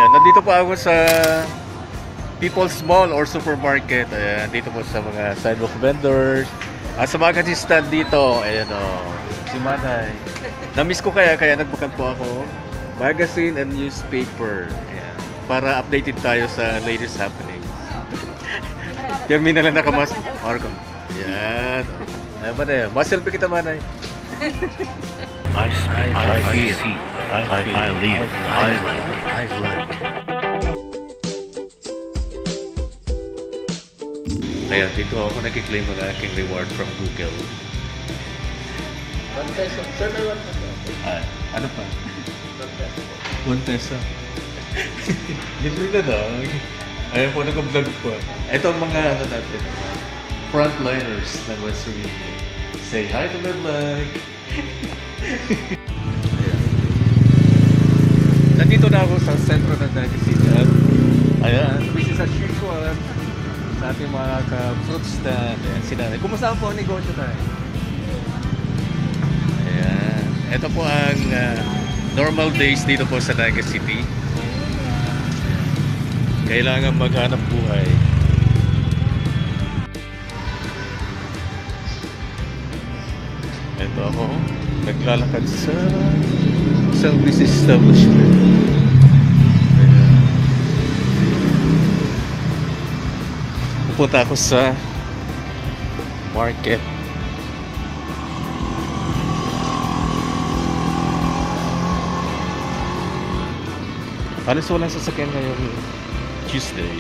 Nandito po ako sa People's Mall or Supermarket. Ayan, dito po sa mga sidewalk vendors. At sa mga stand dito, ayan o, si Manay. Namiss ko kaya nagbukan po ako. Magazine and newspaper. Ayan, para updated tayo sa latest happenings. Kami na lang nakamas. Marco. Ayan. Ayan ba na yan? Maselfie kita, Manay. I see, I live, I like. Kaya dito ako nakiklaim ng aking reward from Google. 1 peso. Sir, may 1 peso. Ano pa? 1 peso. Libre na lang. Ayan po, nag-vlog po. Ito ang mga ano natin, frontliners ng West Region. Say hi to my vlog. Nandito na ako sa sentro ng Naga City. Ayan, this is as usual sa ating mga ka-fruit stand. Ayan, sila. Kumusta po ang negosyo tayo? Ayan. Ito po ang normal days dito po sa Naga City. Kailangan maghanap buhay. Ito ako, naglalakad sa isang business establishment. Ayan. Pupunta ako sa market. Halos walang sasakyan ngayong Tuesday.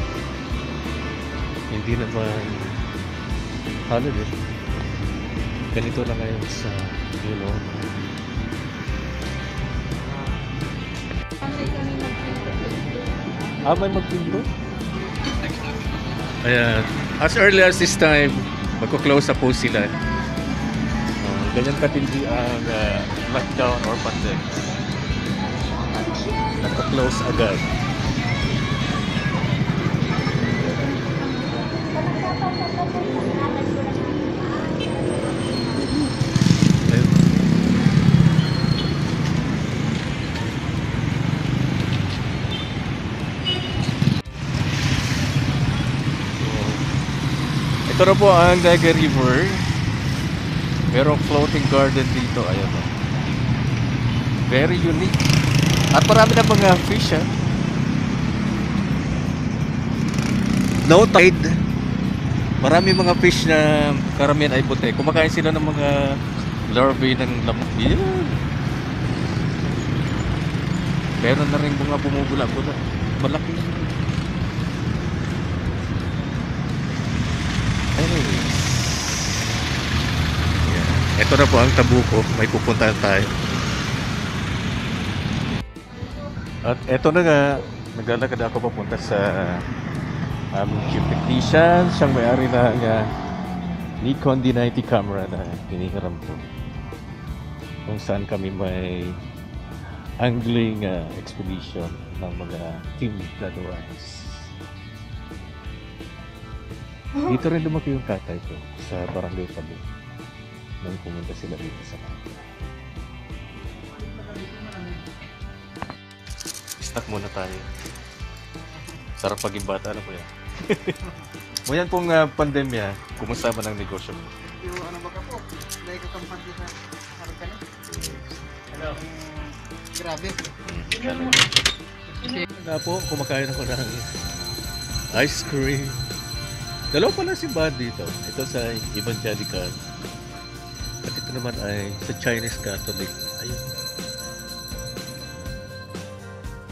Hindi naman holiday. Ganito lang ngayon sa may magpinto? Ayan. As early as this time, magko-close na po sila. Ganyan katindi ang lockdown or pandemic. Nagko-close agad. Ito na po ang Naga River. Merong floating garden dito. Ayan o. Very unique. At marami na mga fish ha. No tide. Marami mga fish na karamihan ay puti. Kumakain sila ng mga larvae ng lamok. Yan. Meron na rin mga bumubula-bula. Malaki. Anyways. Yeah. Ito na po ang Tabuko. May pupuntahan tayo. At ito na nga. Naglalakad ako papunta sa aming chief technician. Siyang may-ari ng Nikon D90 camera na hinihiram ko. Kung saan kami may angling expedition ng mga team Dadoans. Dito rin lumaki yung tatay ko sa Barangay Tabu nang pumunta sila dito sa kanila. Stop muna tayo. Sarap paging bata, ano po yan? Ngayon pong pandemya, kumusta ba ng negosyo mo? Yung ano ba ka po? Dahil ka kampante sa harap ka na? Hello. Grabe. Nga po, kumakain ako ng ice cream. Dalawa pala simbahan dito. Ito sa Evangelical. At ito naman ay sa Chinese Catholic. Ayun.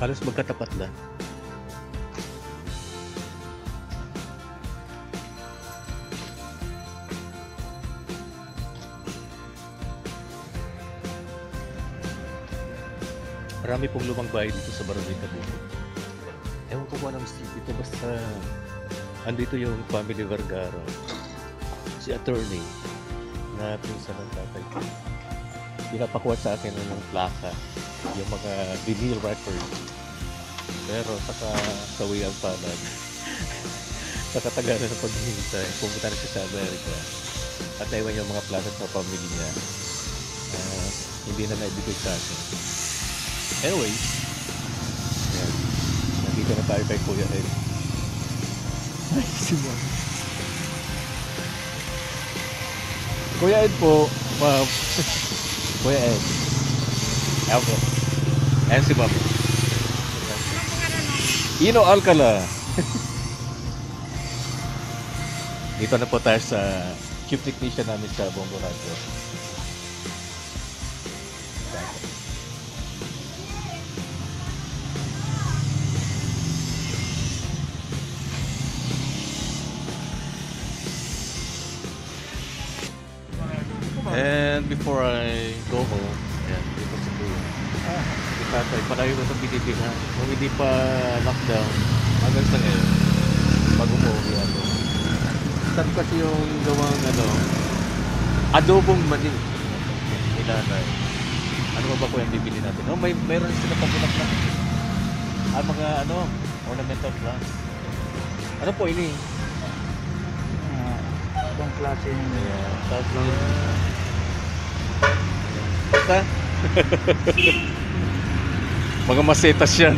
Halos magkatapat lang. Marami pong lumang bahay dito sa Barangay Tabuco. Ewan ko ba ng street ito, basta andito yung family Vergara. Si attorney na pinsan ng tatay ko. Pinapakuha sa akin ng plaka, yung mga vinyl record. Pero saka sawi ang palad. Sa katagalan ng paghihintay, pumunta na siya sa Amerika. At naiwan yung mga plaka ng pamilya niya. Hindi na naibigay sa akin. Anyways, yan. Dito na tayo kay Kuya Ed. Ay, si Mom. Kuya Ed po, ma'am. Kuya Ed. Ayan po. Ayan si ma'am. Ino Alcala. Dito na po tayo sa cube technician namin sa Bongo Radio. And before I go home, ayan, dito sa Kuya. Si tatay, palayo na itong binibilhan. Kung hindi pa lockdown, hanggang sa ngayon, pag umuwi ako. Sarap kasi yung gawang adobong mani. Nilanay. Ano ba po yung bibili natin? Oh, mayroon sila pabulak na. Mga ornamental plants. Ano po ini? Ibang klase yung Ayan, tapos basta mga masetas yan.